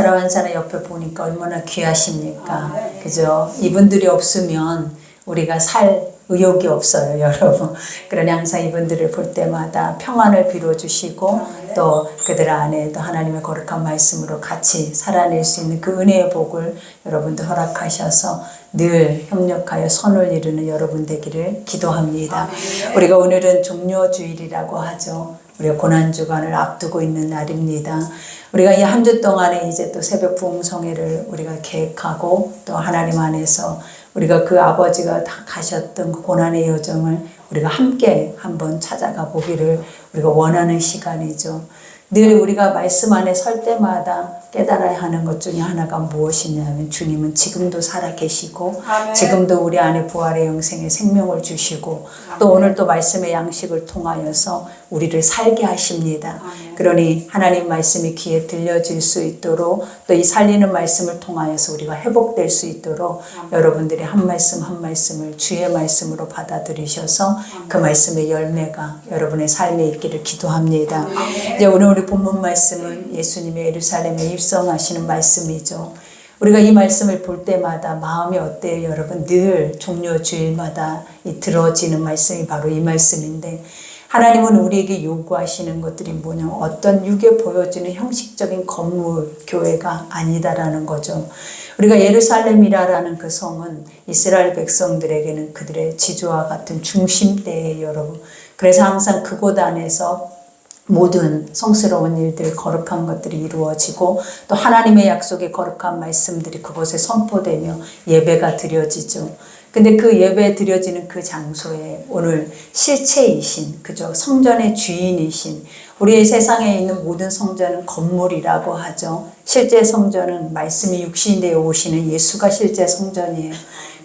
사랑하는 사람 옆에 보니까 얼마나 귀하십니까? 그죠? 이분들이 없으면 우리가 살 의욕이 없어요, 여러분. 그러니 항상 이분들을 볼 때마다 평안을 빌어주시고 또 그들 안에 또 하나님의 거룩한 말씀으로 같이 살아낼 수 있는 그 은혜의 복을 여러분도 허락하셔서 늘 협력하여 선을 이루는 여러분 되기를 기도합니다. 우리가 오늘은 종료주일이라고 하죠. 우리가 고난주간을 앞두고 있는 날입니다. 우리가 이 한 주 동안에 이제 또 새벽 부흥성회를 우리가 계획하고 또 하나님 안에서 우리가 그 아버지가 다 가셨던 그 고난의 여정을 우리가 함께 한번 찾아가 보기를 우리가 원하는 시간이죠. 늘 우리가 말씀 안에 설 때마다 깨달아야 하는 것 중에 하나가 무엇이냐면 주님은 지금도 살아 계시고 지금도 우리 안에 부활의 영생의 생명을 주시고 또 오늘 또 말씀의 양식을 통하여서 우리를 살게 하십니다. 그러니 하나님 말씀이 귀에 들려질 수 있도록 또 이 살리는 말씀을 통하여서 우리가 회복될 수 있도록 여러분들이 한 말씀 한 말씀을 주의 말씀으로 받아들이셔서 그 말씀의 열매가 여러분의 삶에 있기를 기도합니다. 이제 오늘 우리 본문 말씀은 예수님의 예루살렘에 입성하시는 말씀이죠. 우리가 이 말씀을 볼 때마다 마음이 어때요, 여러분? 늘 종료 주일마다 들어지는 말씀이 바로 이 말씀인데 하나님은 우리에게 요구하시는 것들이 뭐냐면 어떤 육에 보여지는 형식적인 건물, 교회가 아니다라는 거죠. 우리가 예루살렘이라는 그 성은 이스라엘 백성들에게는 그들의 지주와 같은 중심대예요, 여러분. 그래서 항상 그곳 안에서 모든 성스러운 일들, 거룩한 것들이 이루어지고 또 하나님의 약속의 거룩한 말씀들이 그곳에 선포되며 예배가 드려지죠. 근데 그 예배 드려지는 그 장소에 오늘 실체이신, 그죠? 성전의 주인이신, 우리의 세상에 있는 모든 성전은 건물이라고 하죠. 실제 성전은 말씀이 육신이 되어 오시는 예수가 실제 성전이에요.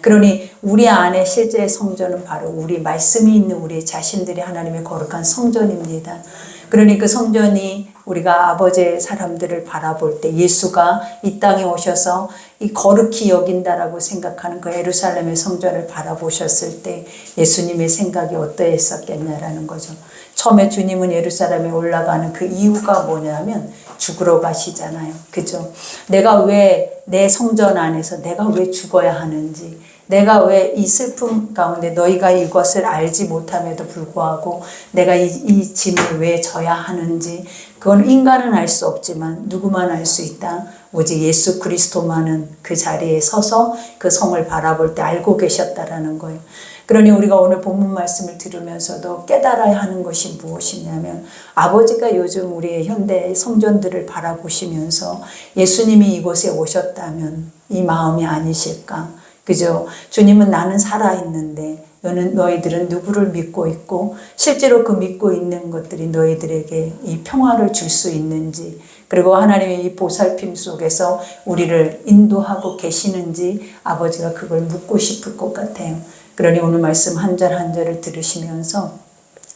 그러니 우리 안에 실제 성전은 바로 우리 말씀이 있는 우리 자신들이 하나님의 거룩한 성전입니다. 그러니 그 성전이 우리가 아버지의 사람들을 바라볼 때 예수가 이 땅에 오셔서 이 거룩히 여긴다라고 생각하는 그 예루살렘의 성전을 바라보셨을 때 예수님의 생각이 어떠했었겠냐라는 거죠. 처음에 주님은 예루살렘에 올라가는 그 이유가 뭐냐면 죽으러 가시잖아요. 그죠? 내가 왜 내 성전 안에서 내가 왜 죽어야 하는지, 내가 왜 이 슬픔 가운데 너희가 이것을 알지 못함에도 불구하고 내가 이 짐을 왜 져야 하는지, 그건 인간은 알 수 없지만 누구만 알 수 있다. 오직 예수 그리스도만은 그 자리에 서서 그 성을 바라볼 때 알고 계셨다라는 거예요. 그러니 우리가 오늘 본문 말씀을 들으면서도 깨달아야 하는 것이 무엇이냐면 아버지가 요즘 우리의 현대 성전들을 바라보시면서 예수님이 이곳에 오셨다면 이 마음이 아니실까? 그죠? 주님은 나는 살아있는데 너희들은 누구를 믿고 있고 실제로 그 믿고 있는 것들이 너희들에게 이 평화를 줄 수 있는지, 그리고 하나님의 이 보살핌 속에서 우리를 인도하고 계시는지 아버지가 그걸 묻고 싶을 것 같아요. 그러니 오늘 말씀 한 절 한 절을 들으시면서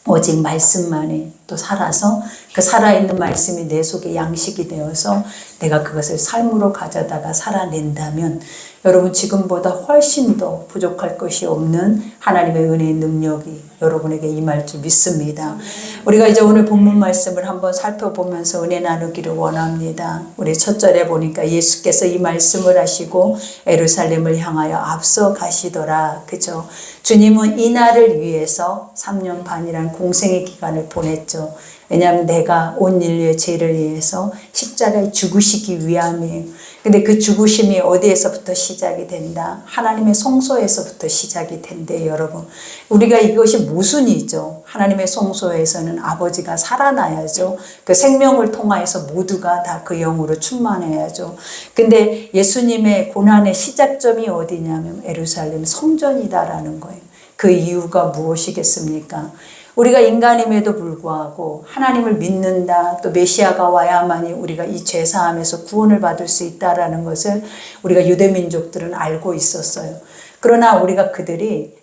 오직 말씀만에 또 살아서 그 살아있는 말씀이 내 속에 양식이 되어서 내가 그것을 삶으로 가져다가 살아낸다면 여러분 지금보다 훨씬 더 부족할 것이 없는 하나님의 은혜의 능력이 여러분에게 임할 줄 믿습니다. 우리가 이제 오늘 본문 말씀을 한번 살펴보면서 은혜 나누기를 원합니다. 우리 첫 절에 보니까 예수께서 이 말씀을 하시고 예루살렘을 향하여 앞서 가시더라. 그죠? 주님은 이 날을 위해서 3년 반이라는 공생의 기간을 보냈죠. 왜냐하면 내가 온 인류의 죄를 위해서 십자가에 죽으시기 위함이에요. 근데 그 죽으심이 어디에서부터 시작이 된다? 하나님의 성소에서부터 시작이 된대요, 여러분. 우리가 이것이 모순이죠. 하나님의 성소에서는 아버지가 살아나야죠. 그 생명을 통하여서 모두가 다 그 영으로 충만해야죠. 근데 예수님의 고난의 시작점이 어디냐면 예루살렘 성전이다라는 거예요. 그 이유가 무엇이겠습니까? 우리가 인간임에도 불구하고 하나님을 믿는다, 또 메시아가 와야만이 우리가 이 죄사함에서 구원을 받을 수 있다라는 것을 우리가 유대민족들은 알고 있었어요. 그러나 우리가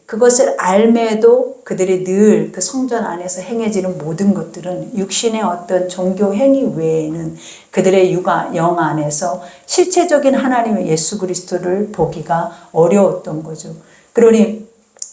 그것을 알매도 그들이 늘 그 성전 안에서 행해지는 모든 것들은 육신의 어떤 종교 행위 외에는 그들의 영 안에서 실체적인 하나님의 예수 그리스도를 보기가 어려웠던 거죠. 그러니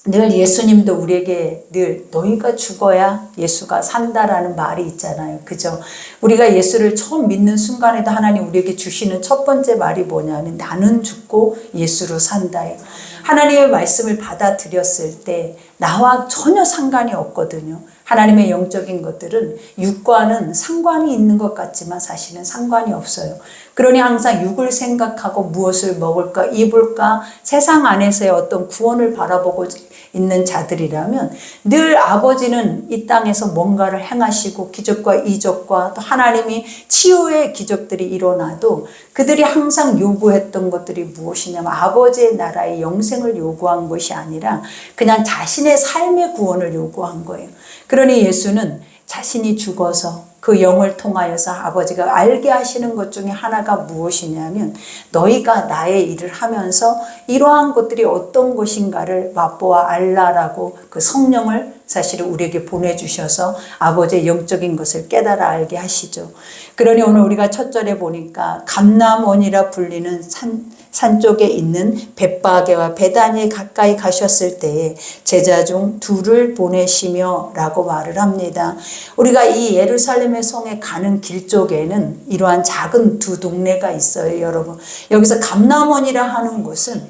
늘 예수님도 우리에게 늘 너희가 죽어야 예수가 산다라는 말이 있잖아요. 그죠? 우리가 예수를 처음 믿는 순간에도 하나님 우리에게 주시는 첫 번째 말이 뭐냐면 나는 죽고 예수로 산다예요. 하나님의 말씀을 받아들였을 때 나와 전혀 상관이 없거든요. 하나님의 영적인 것들은 육과는 상관이 있는 것 같지만 사실은 상관이 없어요. 그러니 항상 육을 생각하고 무엇을 먹을까 입을까 세상 안에서의 어떤 구원을 바라보고 있는 자들이라면 늘 아버지는 이 땅에서 뭔가를 행하시고 기적과 이적과 또 하나님이 치유의 기적들이 일어나도 그들이 항상 요구했던 것들이 무엇이냐면 아버지의 나라의 영생을 요구한 것이 아니라 그냥 자신의 삶의 구원을 요구한 거예요. 그러니 예수는 자신이 죽어서 그 영을 통하여서 아버지가 알게 하시는 것 중에 하나가 무엇이냐면 너희가 나의 일을 하면서 이러한 것들이 어떤 것인가를 맛보아 알라라고 그 성령을 사실은 우리에게 보내주셔서 아버지의 영적인 것을 깨달아 알게 하시죠. 그러니 오늘 우리가 첫 절에 보니까 감람원이라 불리는 산 쪽에 있는 벳바게와 베다니에 가까이 가셨을 때에 제자 중 둘을 보내시며 라고 말을 합니다. 우리가 이 예루살렘의 성에 가는 길 쪽에는 이러한 작은 두 동네가 있어요, 여러분. 여기서 감람원이라 하는 곳은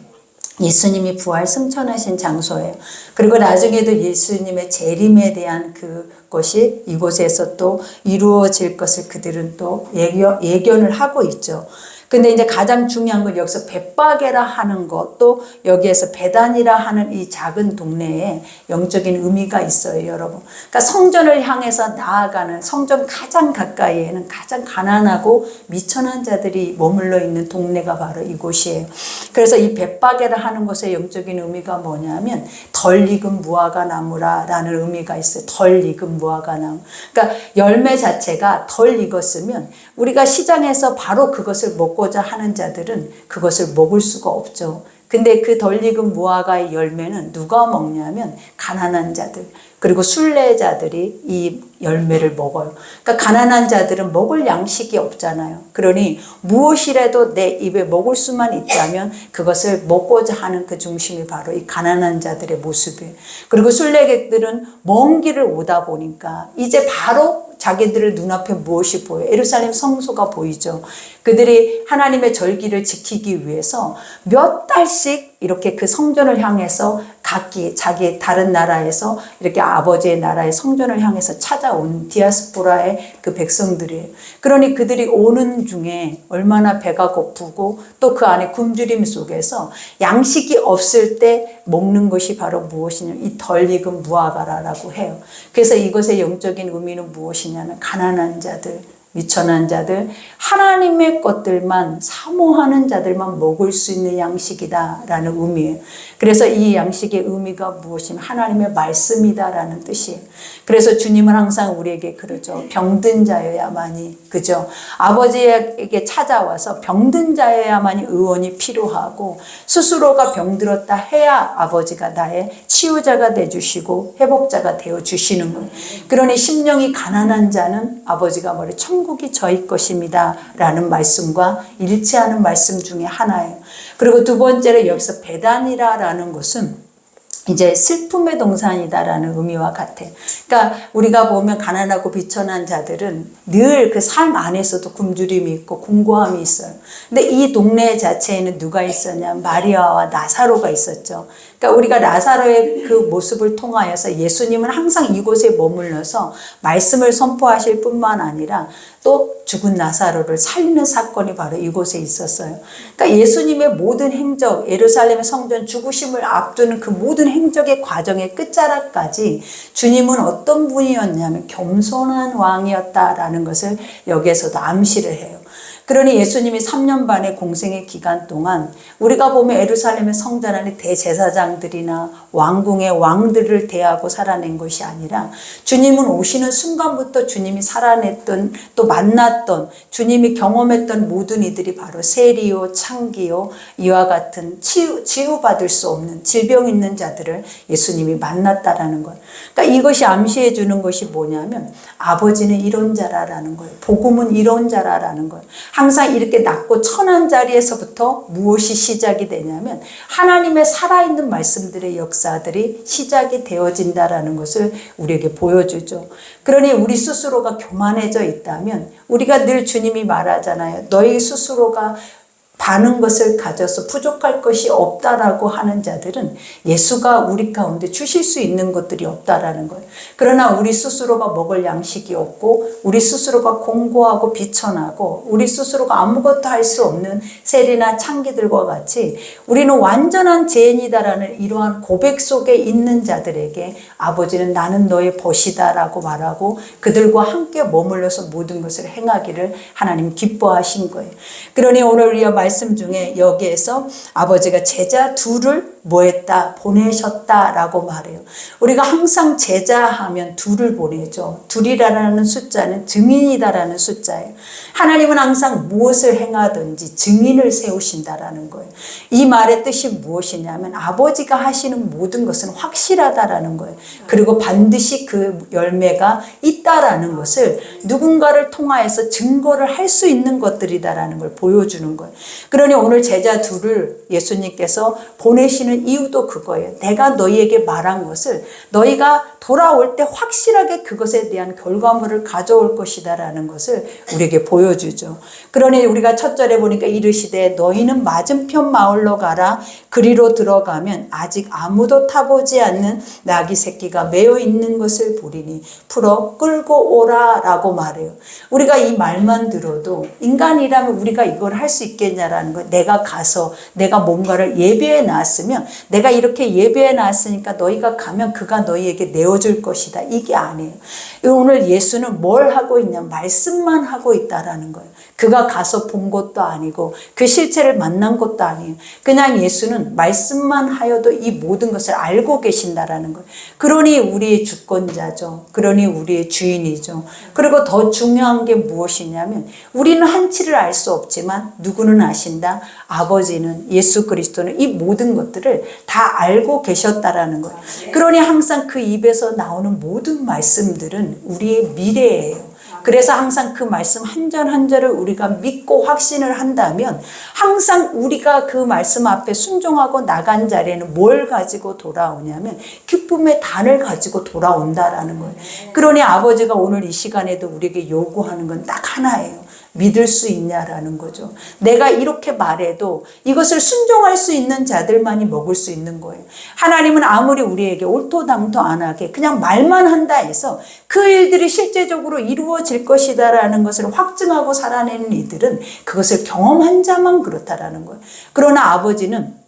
예수님이 부활 승천하신 장소예요. 그리고 나중에도 예수님의 재림에 대한 그것이 이곳에서 또 이루어질 것을 그들은 또 예견을 하고 있죠. 근데 이제 가장 중요한 건 여기서 벳바게라 하는 것, 또 여기에서 베단이라 하는 이 작은 동네에 영적인 의미가 있어요, 여러분. 그러니까 성전을 향해서 나아가는 성전 가장 가까이에는 가장 가난하고 미천한 자들이 머물러 있는 동네가 바로 이곳이에요. 그래서 이 벳바게라 하는 것의 영적인 의미가 뭐냐면 덜 익은 무화과 나무라라는 의미가 있어요. 덜 익은 무화과 나무. 그러니까 열매 자체가 덜 익었으면 우리가 시장에서 바로 그것을 먹고자 하는 자들은 그것을 먹을 수가 없죠. 근데 그 덜 익은 무화과의 열매는 누가 먹냐면 가난한 자들 그리고 순례자들이 이 열매를 먹어요. 그러니까 가난한 자들은 먹을 양식이 없잖아요. 그러니 무엇이라도 내 입에 먹을 수만 있다면 그것을 먹고자 하는 그 중심이 바로 이 가난한 자들의 모습이에요. 그리고 순례객들은 먼 길을 오다 보니까 이제 바로 자기들의 눈앞에 무엇이 보여요? 예루살렘 성소가 보이죠. 그들이 하나님의 절기를 지키기 위해서 몇 달씩 이렇게 그 성전을 향해서 각기 자기 다른 나라에서 이렇게 아버지의 나라의 성전을 향해서 찾아온 디아스포라의 그 백성들이에요. 그러니 그들이 오는 중에 얼마나 배가 고프고 또 그 안에 굶주림 속에서 양식이 없을 때 먹는 것이 바로 무엇이냐면 이 덜 익은 무화과라고 해요. 그래서 이것의 영적인 의미는 무엇이냐면 가난한 자들, 미천한 자들, 하나님의 것들만 사모하는 자들만 먹을 수 있는 양식이다라는 의미예요. 그래서 이 양식의 의미가 무엇이냐면 하나님의 말씀이다라는 뜻이에요. 그래서 주님은 항상 우리에게 그러죠. 병든 자여야만이, 그죠? 아버지에게 찾아와서 병든 자여야만이 의원이 필요하고 스스로가 병들었다 해야 아버지가 나의 치유자가 되어주시고 회복자가 되어주시는 거예요. 그러니 심령이 가난한 자는 아버지가 뭐래? 천국이 저희 것입니다 라는 말씀과 일치하는 말씀 중에 하나예요. 그리고 두 번째로 여기서 베단이라는 것은 이제 슬픔의 동산이다라는 의미와 같아요. 그러니까 우리가 보면 가난하고 비천한 자들은 늘 그 삶 안에서도 굶주림이 있고 공고함이 있어요. 근데 이 동네 자체에는 누가 있었냐? 마리아와 나사로가 있었죠. 그러니까 우리가 나사로의 그 모습을 통하여서 예수님은 항상 이곳에 머물러서 말씀을 선포하실 뿐만 아니라 또 죽은 나사로를 살리는 사건이 바로 이곳에 있었어요. 그러니까 예수님의 모든 행적, 예루살렘의 성전 죽으심을 앞두는 그 모든 행적의 과정의 끝자락까지 주님은 어떤 분이었냐면 겸손한 왕이었다라는 것을 여기에서도 암시를 해요. 그러니 예수님이 3년 반의 공생의 기간 동안 우리가 보면 예루살렘의 성전 안에 대제사장들이나 왕궁의 왕들을 대하고 살아낸 것이 아니라 주님은 오시는 순간부터 주님이 살아냈던 또 만났던 주님이 경험했던 모든 이들이 바로 세리요 창기요 이와 같은 치유받을 수 없는 질병 있는 자들을 예수님이 만났다라는 것. 그러니까 이것이 암시해 주는 것이 뭐냐면 아버지는 이런 자라라는 거예요. 복음은 이런 자라라는 거예요. 항상 이렇게 낮고 천한 자리에서부터 무엇이 시작이 되냐면 하나님의 살아있는 말씀들의 역사들이 시작이 되어진다라는 것을 우리에게 보여주죠. 그러니 우리 스스로가 교만해져 있다면 우리가 늘 주님이 말하잖아요. 너희 스스로가 많은 것을 가져서 부족할 것이 없다라고 하는 자들은 예수가 우리 가운데 주실 수 있는 것들이 없다라는 거예요. 그러나 우리 스스로가 먹을 양식이 없고 우리 스스로가 공고하고 비천하고 우리 스스로가 아무것도 할 수 없는 세리나 창기들과 같이 우리는 완전한 죄인이다라는 이러한 고백 속에 있는 자들에게 아버지는 나는 너의 벗이다라고 말하고 그들과 함께 머물러서 모든 것을 행하기를 하나님 기뻐하신 거예요. 그러니 오늘 우리가 말씀 중에 여기에서 아버지가 제자 둘을 뭐했다? 보내셨다라고 말해요. 우리가 항상 제자하면 둘을 보내죠. 둘이라는 숫자는 증인이다라는 숫자예요. 하나님은 항상 무엇을 행하든지 증인을 세우신다라는 거예요. 이 말의 뜻이 무엇이냐면 아버지가 하시는 모든 것은 확실하다라는 거예요. 그리고 반드시 그 열매가 있다라는 것을 누군가를 통하여서 증거를 할 수 있는 것들이다라는 걸 보여주는 거예요. 그러니 오늘 제자 둘을 예수님께서 보내시는 이유도 그거예요. 내가 너희에게 말한 것을 너희가 돌아올 때 확실하게 그것에 대한 결과물을 가져올 것이다라는 것을 우리에게 보여주죠. 그러니 우리가 첫 절에 보니까 이르시되 너희는 맞은편 마을로 가라. 그리로 들어가면 아직 아무도 타보지 않는 나귀 새끼가 매여 있는 것을 보리니 풀어 끌고 오라라고 말해요. 우리가 이 말만 들어도 인간이라면 우리가 이걸 할 수 있겠냐라는 거예요. 내가 가서 내가 뭔가를 예배해 놨으면 내가 이렇게 예배해 놨으니까 너희가 가면 그가 너희에게 내어줄 것이다. 이게 아니에요. 오늘 예수는 뭘 하고 있냐면 말씀만 하고 있다라는 거예요. 그가 가서 본 것도 아니고 그 실체를 만난 것도 아니에요. 그냥 예수는 말씀만 하여도 이 모든 것을 알고 계신다라는 거예요. 그러니 우리의 주권자죠. 그러니 우리의 주인이죠. 그리고 더 중요한 게 무엇이냐면 우리는 한치를 알 수 없지만 누구는 아신다? 아버지는 예수 그리스도는 이 모든 것들을 다 알고 계셨다라는 거예요. 그러니 항상 그 입에서 나오는 모든 말씀들은 우리의 미래예요. 그래서 항상 그 말씀 한 절 한 절을 우리가 믿고 확신을 한다면 항상 우리가 그 말씀 앞에 순종하고 나간 자리에는 뭘 가지고 돌아오냐면 기쁨의 단을 가지고 돌아온다라는 거예요. 그러니 아버지가 오늘 이 시간에도 우리에게 요구하는 건 딱 하나예요. 믿을 수 있냐라는 거죠. 내가 이렇게 말해도 이것을 순종할 수 있는 자들만이 먹을 수 있는 거예요. 하나님은 아무리 우리에게 옳도당도 안 하게 그냥 말만 한다 해서 그 일들이 실제적으로 이루어질 것이다라는 것을 확증하고 살아내는 이들은 그것을 경험한 자만 그렇다라는 거예요. 그러나 아버지는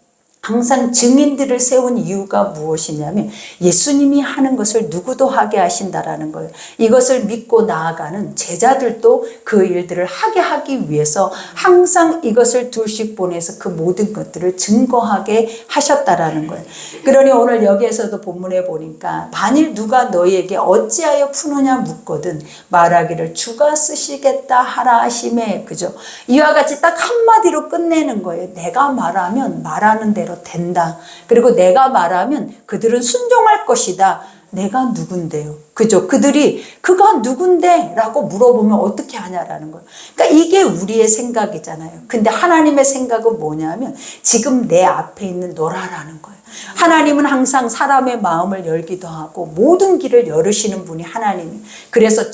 항상 증인들을 세운 이유가 무엇이냐면 예수님이 하는 것을 누구도 하게 하신다라는 거예요. 이것을 믿고 나아가는 제자들도 그 일들을 하게 하기 위해서 항상 이것을 둘씩 보내서 그 모든 것들을 증거하게 하셨다라는 거예요. 그러니 오늘 여기에서도 본문에 보니까 만일 누가 너희에게 어찌하여 푸느냐 묻거든 말하기를 주가 쓰시겠다 하라 하심에 그죠? 이와 같이 딱 한마디로 끝내는 거예요. 내가 말하면 말하는 대로 된다. 그리고 내가 말하면 그들은 순종할 것이다. 내가 누군데요? 그죠? 그들이 그가 누군데? 라고 물어보면 어떻게 하냐라는 거예요. 그러니까 이게 우리의 생각이잖아요. 근데 하나님의 생각은 뭐냐면 지금 내 앞에 있는 너라라는 거예요. 하나님은 항상 사람의 마음을 열기도 하고 모든 길을 열으시는 분이 하나님이에요. 그래서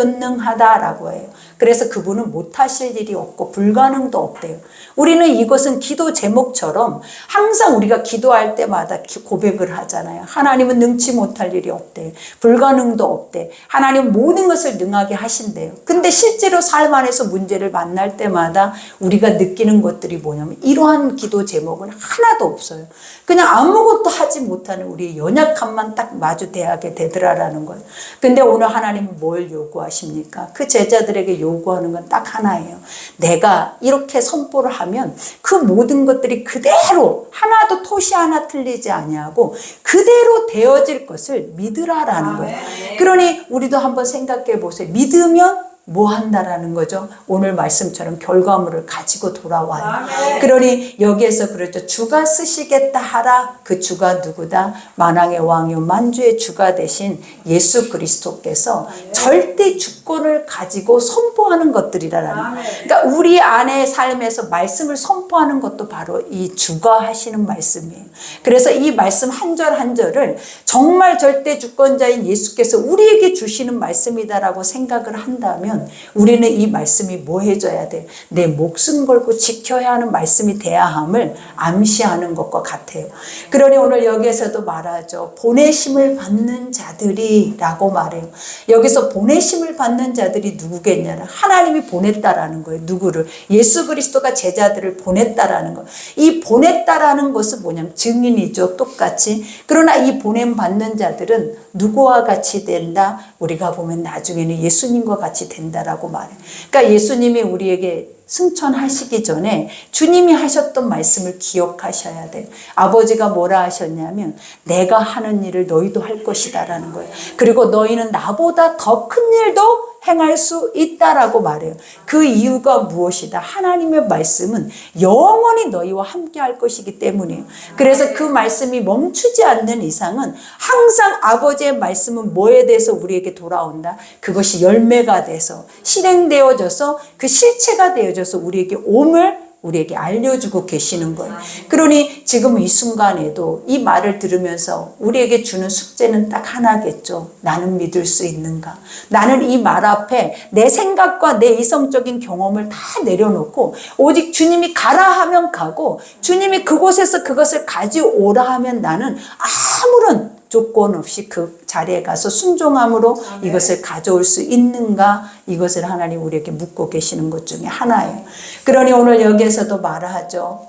전지전능하다라고 해요. 그래서 그분은 못하실 일이 없고 불가능도 없대요. 우리는 이것은 기도 제목처럼 항상 우리가 기도할 때마다 고백을 하잖아요. 하나님은 능치 못할 일이 없대. 불가능도 없대. 하나님은 모든 것을 능하게 하신대요. 근데 실제로 삶 안에서 문제를 만날 때마다 우리가 느끼는 것들이 뭐냐면 이러한 기도 제목은 하나도 없어요. 그냥 아무것도 하지 못하는 우리의 연약함만 딱 마주대하게 되더라라는 거예요. 근데 오늘 하나님은 뭘 요구하십니까? 그 제자들에게 요구하는 건 딱 하나예요. 내가 이렇게 선포를 하면 그 모든 것들이 그대로 하나도 토시 하나 틀리지 아니하고 그대로 되어질 것을 믿으라라는 거예요. 그러니 우리도 한번 생각해 보세요. 믿으면 뭐 한다라는 거죠? 오늘 말씀처럼 결과물을 가지고 돌아와요. 그러니 여기에서 그렇죠. 주가 쓰시겠다 하라. 그 주가 누구다? 만왕의 왕이요 만주의 주가 되신 예수 그리스도께서 절대 주권을 가지고 선포하는 것들이라는 거예요. 그러니까 우리 안의 삶에서 말씀을 선포하는 것도 바로 이 주가 하시는 말씀이에요. 그래서 이 말씀 한 절 한 절을 정말 절대 주권자인 예수께서 우리에게 주시는 말씀이다라고 생각을 한다면 우리는 이 말씀이 뭐 해줘야 돼? 내 목숨 걸고 지켜야 하는 말씀이 돼야 함을 암시하는 것과 같아요. 그러니 오늘 여기에서도 말하죠. 보내심을 받는 자들이라고 말해요. 여기서 보내심을 받는 자들이 누구겠냐는 하나님이 보냈다라는 거예요. 누구를? 예수 그리스도가 제자들을 보냈다라는 거예요. 이 보냈다라는 것은 뭐냐면 증인이죠. 똑같이. 그러나 이 보냄 받는 자들은 누구와 같이 된다? 우리가 보면 나중에는 예수님과 같이 된다라고 말해요. 그러니까 예수님이 우리에게 승천하시기 전에 주님이 하셨던 말씀을 기억하셔야 돼요. 아버지가 뭐라 하셨냐면 내가 하는 일을 너희도 할 것이다 라는 거예요. 그리고 너희는 나보다 더 큰 일도 행할 수 있다라고 말해요. 그 이유가 무엇이다? 하나님의 말씀은 영원히 너희와 함께 할 것이기 때문이에요. 그래서 그 말씀이 멈추지 않는 이상은 항상 아버지의 말씀은 뭐에 대해서 우리에게 돌아온다? 그것이 열매가 돼서 실행되어져서 그 실체가 되어져서 우리에게 옴을 우리에게 알려주고 계시는 거예요. 그러니 지금 이 순간에도 이 말을 들으면서 우리에게 주는 숙제는 딱 하나겠죠. 나는 믿을 수 있는가? 나는 이 말 앞에 내 생각과 내 이성적인 경험을 다 내려놓고 오직 주님이 가라 하면 가고 주님이 그곳에서 그것을 가져오라 하면 나는 아무런 조건 없이 그 자리에 가서 순종함으로 이것을 가져올 수 있는가? 이것을 하나님 우리에게 묻고 계시는 것 중에 하나예요. 그러니 오늘 여기에서도 말하죠.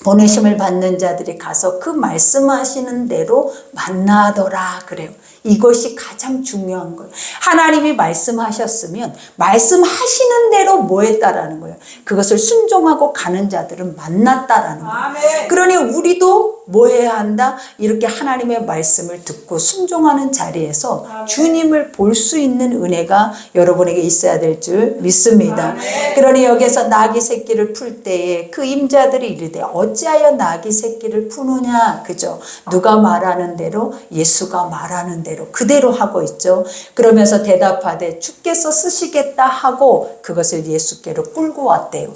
보내심을 받는 자들이 가서 그 말씀하시는 대로 만나더라 그래요. 이것이 가장 중요한 거예요. 하나님이 말씀하셨으면 말씀하시는 대로 뭐 했다라는 거예요. 그것을 순종하고 가는 자들은 만났다라는 거예요. 그러니 우리도 뭐 해야 한다? 이렇게 하나님의 말씀을 듣고 순종하는 자리에서 주님을 볼 수 있는 은혜가 여러분에게 있어야 될 줄 믿습니다. 그러니 여기서 나귀 새끼를 풀 때에 그 임자들이 이르되 어찌하여 나귀 새끼를 푸느냐? 그죠? 누가 말하는 대로 예수가 말하는 대로 그대로 하고 있죠. 그러면서 대답하되 주께서 쓰시겠다 하고 그것을 예수께로 끌고 왔대요.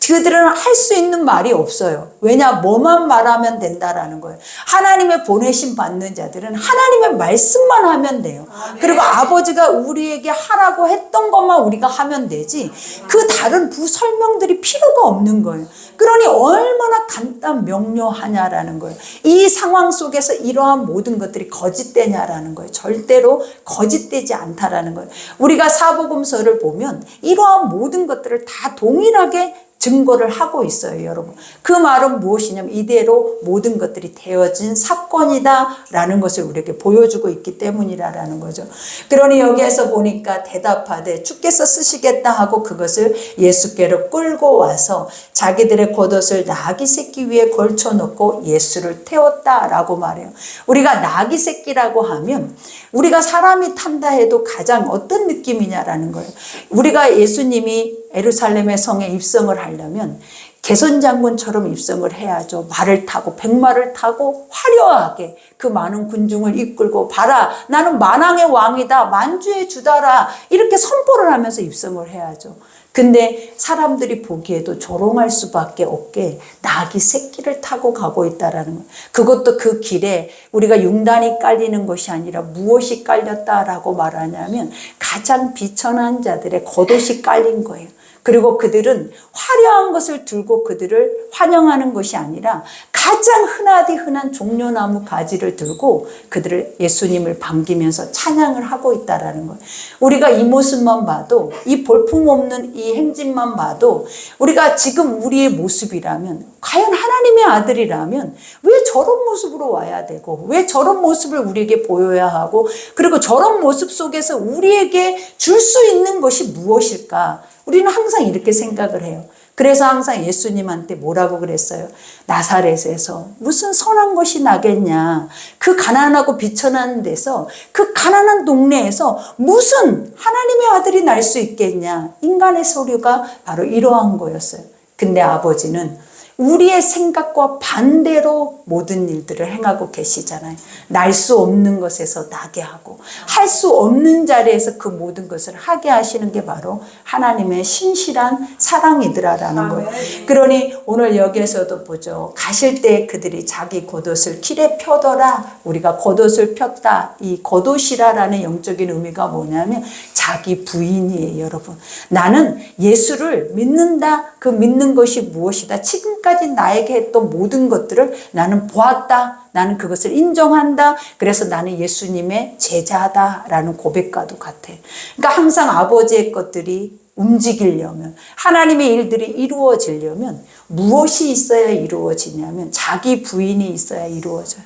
그들은 할 수 있는 말이 없어요. 왜냐? 뭐만 말하면 된다라는 거예요. 하나님의 보내심 받는 자들은 하나님의 말씀만 하면 돼요. 그리고 아버지가 우리에게 하라고 했던 것만 우리가 하면 되지 그 다른 부설명들이 필요가 없는 거예요. 그러니 얼마나 간단 명료하냐라는 거예요. 이 상황 속에서 이러한 모든 것들이 거짓되냐라는 거예요. 절대로 거짓되지 않다라는 거예요. 우리가 사복음서를 보면 이러한 모든 것들을 다 동일하게 증거를 하고 있어요, 여러분. 그 말은 무엇이냐면 이대로 모든 것들이 되어진 사건이다라는 것을 우리에게 보여주고 있기 때문이라는 거죠. 그러니 여기에서 보니까 대답하되 주께서 쓰시겠다 하고 그것을 예수께로 끌고 와서 자기들의 겉옷을 나귀 새끼 위에 걸쳐놓고 예수를 태웠다라고 말해요. 우리가 나귀 새끼라고 하면 우리가 사람이 탄다 해도 가장 어떤 느낌이냐라는 거예요. 우리가 예수님이 예루살렘의 성에 입성을 하려면 개선장군처럼 입성을 해야죠. 말을 타고 백마를 타고 화려하게 그 많은 군중을 이끌고 봐라 나는 만왕의 왕이다 만주의 주다라 이렇게 선포를 하면서 입성을 해야죠. 근데 사람들이 보기에도 조롱할 수밖에 없게 나귀 새끼를 타고 가고 있다라는 거예요. 그것도 그 길에 우리가 융단이 깔리는 것이 아니라 무엇이 깔렸다라고 말하냐면 가장 비천한 자들의 겉옷이 깔린 거예요. 그리고 그들은 화려한 것을 들고 그들을 환영하는 것이 아니라 가장 흔하디 흔한 종려나무 가지를 들고 그들을 예수님을 반기면서 찬양을 하고 있다라는 거예요. 우리가 이 모습만 봐도 이 볼품없는 이 행진만 봐도 우리가 지금 우리의 모습이라면 과연 하나님의 아들이라면 왜 저런 모습으로 와야 되고 왜 저런 모습을 우리에게 보여야 하고 그리고 저런 모습 속에서 우리에게 줄 수 있는 것이 무엇일까? 우리는 항상 이렇게 생각을 해요. 그래서 항상 예수님한테 뭐라고 그랬어요? 나사렛에서 무슨 선한 것이 나겠냐. 그 가난하고 비천한 데서, 그 가난한 동네에서 무슨 하나님의 아들이 날 수 있겠냐. 인간의 소리가 바로 이러한 거였어요. 근데 아버지는 우리의 생각과 반대로 모든 일들을 행하고 계시잖아요. 날 수 없는 것에서 나게 하고, 할 수 없는 자리에서 그 모든 것을 하게 하시는 게 바로 하나님의 신실한 사랑이더라라는 거예요. 그러니 오늘 여기에서도 보죠. 가실 때 그들이 자기 겉옷을 길에 펴더라. 우리가 겉옷을 폈다. 이 겉옷이라라는 영적인 의미가 뭐냐면 자기 부인이에요, 여러분. 나는 예수를 믿는다. 그 믿는 것이 무엇이다. 지금까지 나에게 했던 모든 것들을 나는 보았다. 나는 그것을 인정한다. 그래서 나는 예수님의 제자다라는 고백과도 같아요. 그러니까 항상 아버지의 것들이 움직이려면, 하나님의 일들이 이루어지려면 무엇이 있어야 이루어지냐면 자기 부인이 있어야 이루어져요.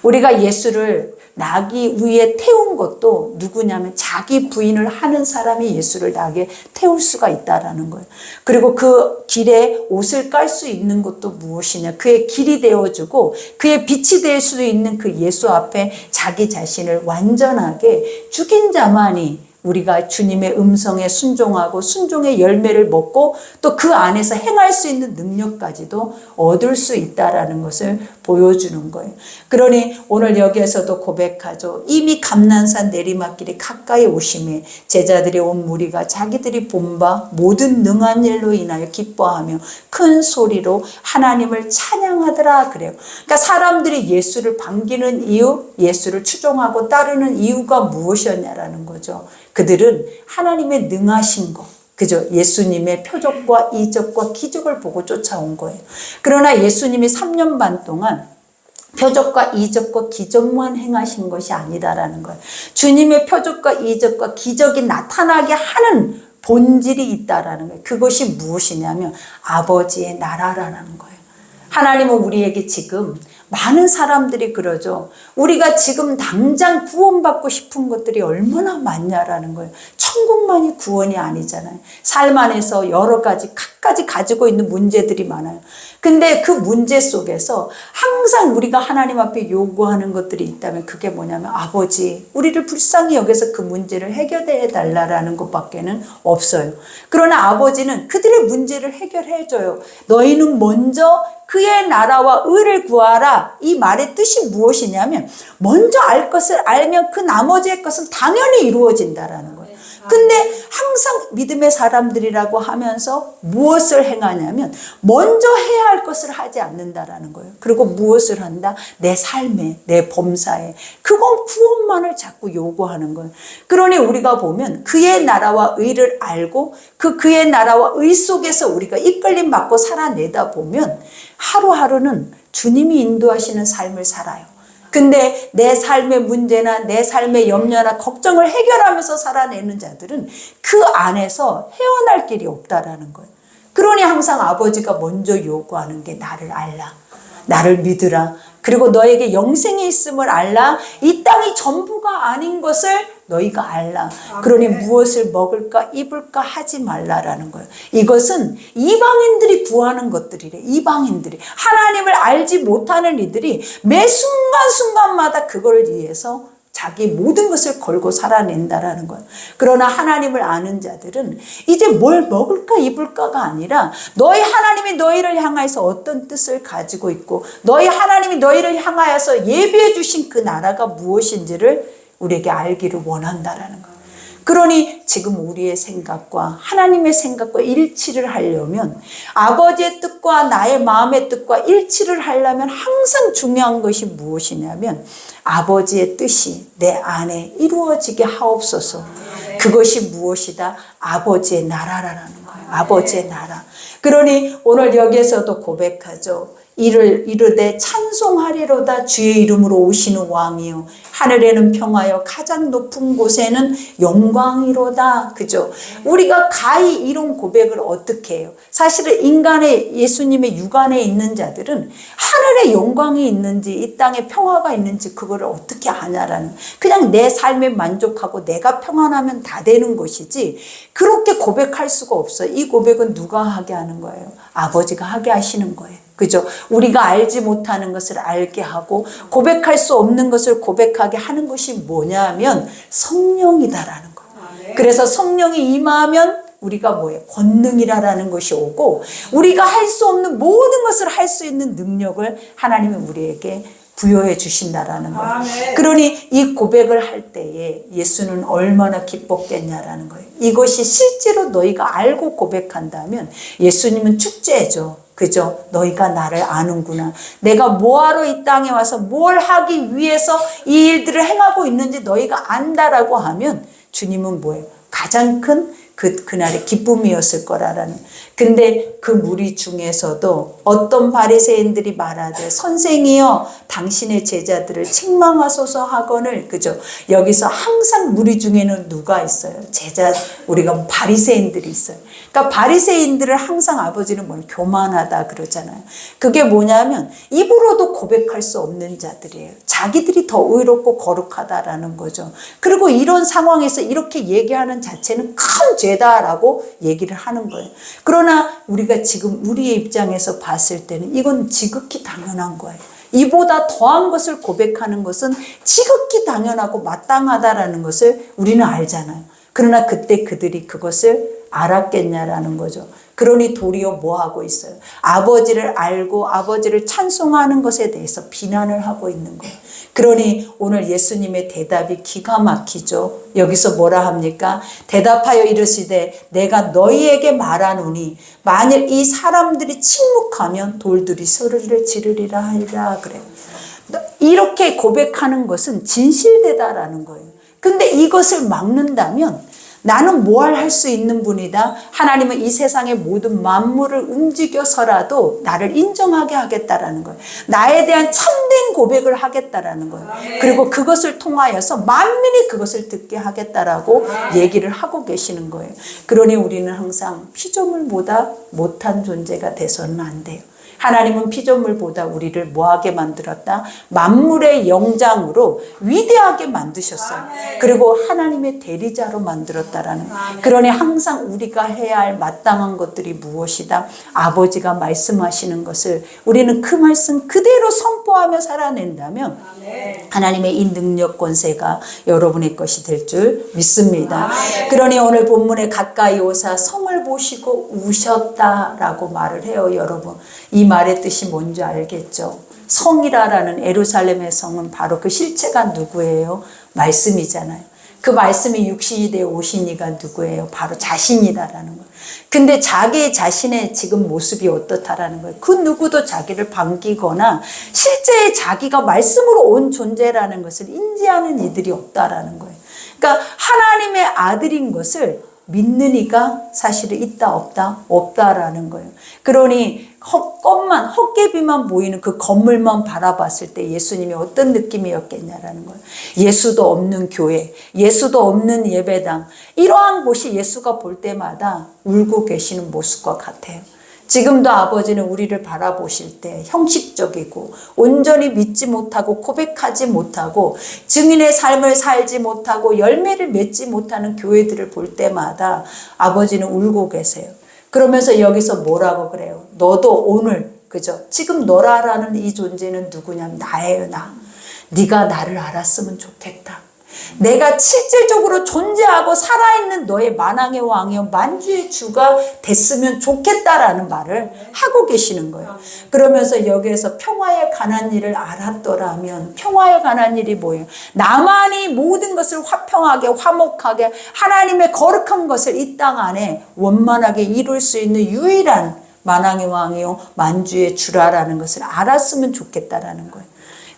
우리가 예수를 나귀 위에 태운 것도 누구냐면 자기 부인을 하는 사람이 예수를 나귀에 태울 수가 있다라는 거예요. 그리고 그 길에 옷을 깔 수 있는 것도 무엇이냐. 그의 길이 되어주고 그의 빛이 될 수 있는 그 예수 앞에 자기 자신을 완전하게 죽인 자만이 우리가 주님의 음성에 순종하고 순종의 열매를 먹고 또 그 안에서 행할 수 있는 능력까지도 얻을 수 있다라는 것을 보여주는 거예요. 그러니 오늘 여기에서도 고백하죠. 이미 감난산 내리막길이 가까이 오심에 제자들이 온 무리가 자기들이 본 바 모든 능한 일로 인하여 기뻐하며 큰 소리로 하나님을 찬양하더라 그래요. 그러니까 사람들이 예수를 반기는 이유, 예수를 추종하고 따르는 이유가 무엇이었냐라는 거죠. 그들은 하나님의 능하신 것, 그죠? 예수님의 표적과 이적과 기적을 보고 쫓아온 거예요. 그러나 예수님이 3년 반 동안 표적과 이적과 기적만 행하신 것이 아니다라는 거예요. 주님의 표적과 이적과 기적이 나타나게 하는 본질이 있다라는 거예요. 그것이 무엇이냐면 아버지의 나라라는 거예요. 하나님은 우리에게 지금 많은 사람들이 그러죠. 우리가 지금 당장 구원받고 싶은 것들이 얼마나 많냐라는 거예요. 천국만이 구원이 아니잖아요. 삶 안에서 여러 가지 각가지 가지고 있는 문제들이 많아요. 근데 그 문제 속에서 항상 우리가 하나님 앞에 요구하는 것들이 있다면 그게 뭐냐면 아버지, 우리를 불쌍히 여겨서 그 문제를 해결해 달라라는 것밖에는 없어요. 그러나 아버지는 그들의 문제를 해결해 줘요. 너희는 먼저 그의 나라와 의를 구하라. 이 말의 뜻이 무엇이냐면 먼저 알 것을 알면 그 나머지의 것은 당연히 이루어진다라는 거예요. 근데 항상 믿음의 사람들이라고 하면서 무엇을 행하냐면 먼저 해야 할 것을 하지 않는다라는 거예요. 그리고 무엇을 한다? 내 삶에, 내 범사에. 그건 구원만을 자꾸 요구하는 거예요. 그러니 우리가 보면 그의 나라와 의를 알고 그의 나라와 의 속에서 우리가 이끌림 받고 살아내다 보면 하루하루는 주님이 인도하시는 삶을 살아요. 근데 내 삶의 문제나 내 삶의 염려나 걱정을 해결하면서 살아내는 자들은 그 안에서 헤어날 길이 없다라는 거예요. 그러니 항상 아버지가 먼저 요구하는 게 나를 알라. 나를 믿으라. 그리고 너에게 영생이 있음을 알라. 이 땅이 전부가 아닌 것을 너희가 알라. 그러니 무엇을 먹을까 입을까 하지 말라라는 거예요. 이것은 이방인들이 구하는 것들이래. 이방인들이 하나님을 알지 못하는 이들이 매 순간순간마다 그걸 위해서 자기 모든 것을 걸고 살아낸다라는 거예요. 그러나 하나님을 아는 자들은 이제 뭘 먹을까 입을까가 아니라 너희 하나님이 너희를 향하여서 어떤 뜻을 가지고 있고 너희 하나님이 너희를 향하여서 예비해 주신 그 나라가 무엇인지를 우리에게 알기를 원한다라는 거예요. 그러니 지금 우리의 생각과 하나님의 생각과 일치를 하려면 아버지의 뜻과 나의 마음의 뜻과 일치를 하려면 항상 중요한 것이 무엇이냐면 아버지의 뜻이 내 안에 이루어지게 하옵소서. 그것이 무엇이다? 아버지의 나라라는 거예요. 아버지의 나라. 그러니 오늘 여기에서도 고백하죠. 이르되 찬송하리로다 주의 이름으로 오시는 왕이요 하늘에는 평화요 가장 높은 곳에는 영광이로다. 그죠? 우리가 가히 이런 고백을 어떻게 해요? 사실은 인간의 예수님의 육안에 있는 자들은 하늘에 영광이 있는지 이 땅에 평화가 있는지 그거를 어떻게 아냐라는, 그냥 내 삶에 만족하고 내가 평안하면 다 되는 것이지 그렇게 고백할 수가 없어요. 이 고백은 누가 하게 하는 거예요? 아버지가 하게 하시는 거예요. 그죠? 우리가 알지 못하는 것을 알게 하고 고백할 수 없는 것을 고백하게 하는 것이 뭐냐면 성령이다라는 거예요. 그래서 성령이 임하면 우리가 뭐예요? 권능이라는 것이 오고 우리가 할 수 없는 모든 것을 할 수 있는 능력을 하나님이 우리에게 부여해 주신다라는 거예요. 그러니 이 고백을 할 때에 예수는 얼마나 기뻤겠냐라는 거예요. 이것이 실제로 너희가 알고 고백한다면 예수님은 축제죠. 그죠? 너희가 나를 아는구나. 내가 뭐하러 이 땅에 와서 뭘 하기 위해서 이 일들을 행하고 있는지 너희가 안다라고 하면 주님은 뭐예요? 가장 큰 그날의 기쁨이었을 거라는. 근데 그 무리 중에서도 어떤 바리새인들이 말하되 선생이여 당신의 제자들을 책망하소서 하거늘. 그죠? 여기서 항상 무리 중에는 누가 있어요? 우리가 바리새인들이 있어요. 그러니까 바리새인들을 항상 아버지는 뭘 교만하다 그러잖아요. 그게 뭐냐면 입으로도 고백할 수 없는 자들이에요. 자기들이 더 의롭고 거룩하다라는 거죠. 그리고 이런 상황에서 이렇게 얘기하는 자체는 큰 죄다라고 얘기를 하는 거예요. 그러나 우리가 지금 우리의 입장에서 봤을 때는 이건 지극히 당연한 거예요. 이보다 더한 것을 고백하는 것은 지극히 당연하고 마땅하다라는 것을 우리는 알잖아요. 그러나 그때 그들이 그것을 알았겠냐라는 거죠. 그러니 도리어 뭐 하고 있어요? 아버지를 알고 아버지를 찬송하는 것에 대해서 비난을 하고 있는 거예요. 그러니 오늘 예수님의 대답이 기가 막히죠. 여기서 뭐라 합니까? 대답하여 이르시되 내가 너희에게 말하노니 만일 이 사람들이 침묵하면 돌들이 소리를 지르리라 하리라 그래요. 이렇게 고백하는 것은 진실되다라는 거예요. 근데 이것을 막는다면 나는 할 수 있는 분이다. 하나님은 이 세상의 모든 만물을 움직여서라도 나를 인정하게 하겠다라는 거예요. 나에 대한 참된 고백을 하겠다라는 거예요. 그리고 그것을 통하여서 만민이 그것을 듣게 하겠다라고 얘기를 하고 계시는 거예요. 그러니 우리는 항상 피조물보다 못한 존재가 돼서는 안 돼요. 하나님은 피조물보다 우리를 뭐하게 만들었다? 만물의 영장으로 위대하게 만드셨어요. 그리고 하나님의 대리자로 만들었다라는. 그러니 항상 우리가 해야 할 마땅한 것들이 무엇이다? 아버지가 말씀하시는 것을 우리는 그 말씀 그대로 선포하며 살아낸다면 하나님의 이 능력 권세가 여러분의 것이 될 줄 믿습니다. 그러니 오늘 본문에 가까이 오사 성을 보시고 우셨다라고 말을 해요. 여러분 이 말의 뜻이 뭔지 알겠죠? 성이라는 예루살렘의 성은 바로 그 실체가 누구예요? 말씀이잖아요. 그 말씀이 육신이 되어 오신 이가 누구예요? 바로 자신이다라는 거예요. 근데 자기 자신의 지금 모습이 어떻다라는 거예요. 그 누구도 자기를 반기거나 실제 자기가 말씀으로 온 존재라는 것을 인지하는 이들이 없다라는 거예요. 그러니까 하나님의 아들인 것을 믿는 이가 사실은 있다 없다? 없다라는 거예요. 그러니 헛개비만 보이는 그 건물만 바라봤을 때 예수님이 어떤 느낌이었겠냐라는 거예요. 예수도 없는 교회, 예수도 없는 예배당, 이러한 곳이 예수가 볼 때마다 울고 계시는 모습과 같아요. 지금도 아버지는 우리를 바라보실 때 형식적이고 온전히 믿지 못하고 고백하지 못하고 증인의 삶을 살지 못하고 열매를 맺지 못하는 교회들을 볼 때마다 아버지는 울고 계세요. 그러면서 여기서 뭐라고 그래요? 너도 오늘, 그죠? 지금 너라라는 이 존재는 누구냐면 나예요, 나. 네가 나를 알았으면 좋겠다. 내가 실질적으로 존재하고 살아있는 너의 만왕의 왕이요 만주의 주가 됐으면 좋겠다라는 말을 하고 계시는 거예요. 그러면서 여기에서 평화에 관한 일을 알았더라면, 평화에 관한 일이 뭐예요? 나만이 모든 것을 화평하게 화목하게 하나님의 거룩한 것을 이 땅 안에 원만하게 이룰 수 있는 유일한 만왕의 왕이요 만주의 주라라는 것을 알았으면 좋겠다라는 거예요.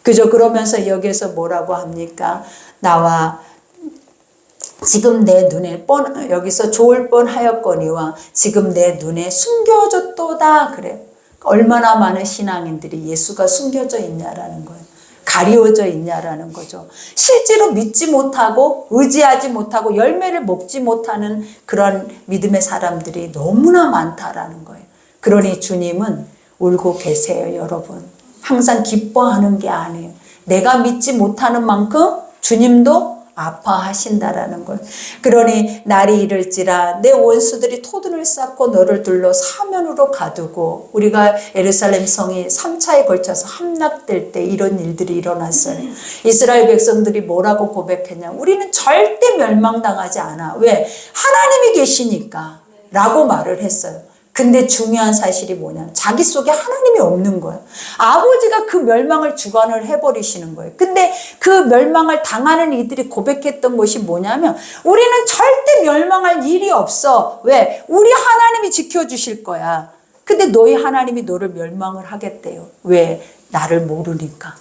그죠? 그러면서 여기에서 뭐라고 합니까? 나와 지금 내 눈에 여기서 좋을 뻔하였거니와 지금 내 눈에 숨겨졌도다 그래요. 얼마나 많은 신앙인들이 예수가 숨겨져 있냐라는 거예요. 가리워져 있냐라는 거죠. 실제로 믿지 못하고 의지하지 못하고 열매를 먹지 못하는 그런 믿음의 사람들이 너무나 많다라는 거예요. 그러니 주님은 울고 계세요, 여러분. 항상 기뻐하는 게 아니에요. 내가 믿지 못하는 만큼 주님도 아파하신다라는 걸. 그러니 날이 이를지라 내 원수들이 토둔을 쌓고 너를 둘러 사면으로 가두고, 우리가 예루살렘 성이 3차에 걸쳐서 함락될 때 이런 일들이 일어났어요. 이스라엘 백성들이 뭐라고 고백했냐? 우리는 절대 멸망당하지 않아. 왜? 하나님이 계시니까 라고 말을 했어요. 근데 중요한 사실이 뭐냐? 자기 속에 하나님이 없는 거예요. 아버지가 그 멸망을 주관을 해버리시는 거예요. 근데 그 멸망을 당하는 이들이 고백했던 것이 뭐냐면, 우리는 절대 멸망할 일이 없어. 왜? 우리 하나님이 지켜주실 거야. 근데 너희 하나님이 너를 멸망을 하겠대요. 왜? 나를 모르니까.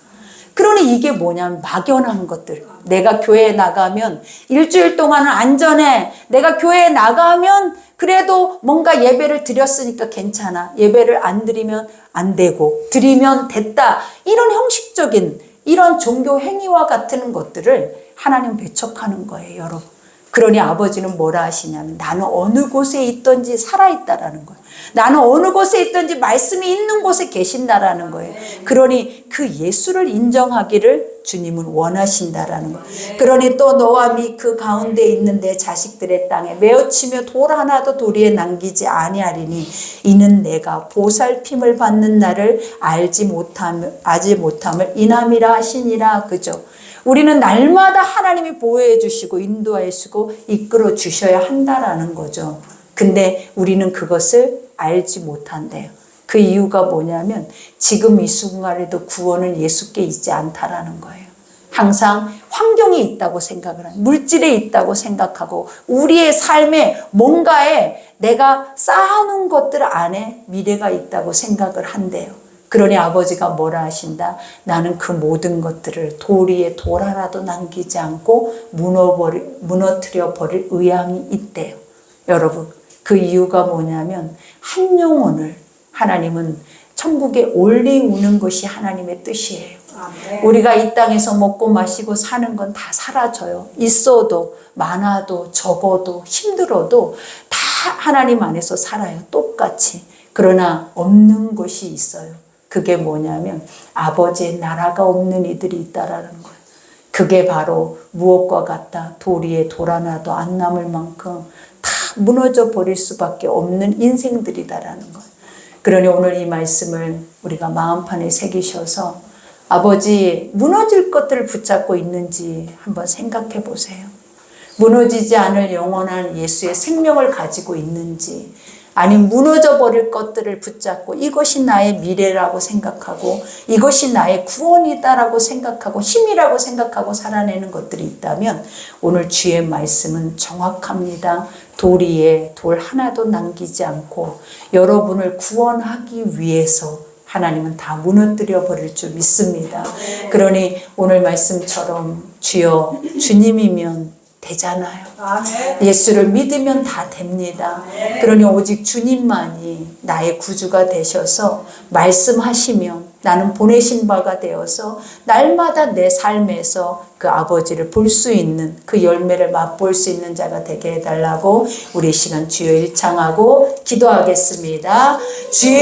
그러니 이게 뭐냐면 막연한 것들. 내가 교회에 나가면 일주일 동안은 안전해. 내가 교회에 나가면 그래도 뭔가 예배를 드렸으니까 괜찮아. 예배를 안 드리면 안 되고, 드리면 됐다. 이런 형식적인 이런 종교 행위와 같은 것들을 하나님 배척하는 거예요, 여러분. 그러니 아버지는 뭐라 하시냐면, 나는 어느 곳에 있든지 살아있다라는 거예요. 나는 어느 곳에 있든지 말씀이 있는 곳에 계신다라는 거예요. 그러니 그 예수를 인정하기를 주님은 원하신다라는 거예요. 그러니 또 너와 미 그 가운데 있는 내 자식들의 땅에 메어치며 돌 하나도 도리에 남기지 아니하리니 이는 내가 보살핌을 받는 날을 알지 못함을 인함이라 하시니라. 그죠? 우리는 날마다 하나님이 보호해 주시고 인도해 주시고 이끌어 주셔야 한다라는 거죠. 근데 우리는 그것을 알지 못한대요. 그 이유가 뭐냐면 지금 이 순간에도 구원은 예수께 있지 않다라는 거예요. 항상 환경이 있다고 생각을 하는, 물질에 있다고 생각하고, 우리의 삶에 뭔가에 내가 쌓아놓은 것들 안에 미래가 있다고 생각을 한대요. 그러니 아버지가 뭐라 하신다? 나는 그 모든 것들을 돌 위에 돌 하나도 남기지 않고 무너뜨려 버릴 의향이 있대요. 여러분, 그 이유가 뭐냐면 한 영혼을 하나님은 천국에 올리우는 것이 하나님의 뜻이에요. 우리가 이 땅에서 먹고 마시고 사는 건 다 사라져요. 있어도 많아도 적어도 힘들어도 다 하나님 안에서 살아요. 똑같이. 그러나 없는 것이 있어요. 그게 뭐냐면 아버지의 나라가 없는 이들이 있다라는 거예요. 그게 바로 무엇과 같다? 돌 위에 돌 하나도 안 남을 만큼 다 무너져 버릴 수밖에 없는 인생들이다라는 거예요. 그러니 오늘 이 말씀을 우리가 마음판에 새기셔서 아버지, 무너질 것들을 붙잡고 있는지 한번 생각해 보세요. 무너지지 않을 영원한 예수의 생명을 가지고 있는지, 아니면 무너져 버릴 것들을 붙잡고 이것이 나의 미래라고 생각하고 이것이 나의 구원이다라고 생각하고 힘이라고 생각하고 살아내는 것들이 있다면 오늘 주의 말씀은 정확합니다. 돌 위에 돌 하나도 남기지 않고 여러분을 구원하기 위해서 하나님은 다 무너뜨려 버릴 줄 믿습니다. 그러니 오늘 말씀처럼 주여, 주님이면 되잖아요. 예수를 믿으면 다 됩니다. 그러니 오직 주님만이 나의 구주가 되셔서 말씀하시면 나는 보내신 바가 되어서 날마다 내 삶에서 그 아버지를 볼 수 있는, 그 열매를 맛볼 수 있는 자가 되게 해달라고 우리 시간 주여 일창하고 기도하겠습니다. 주여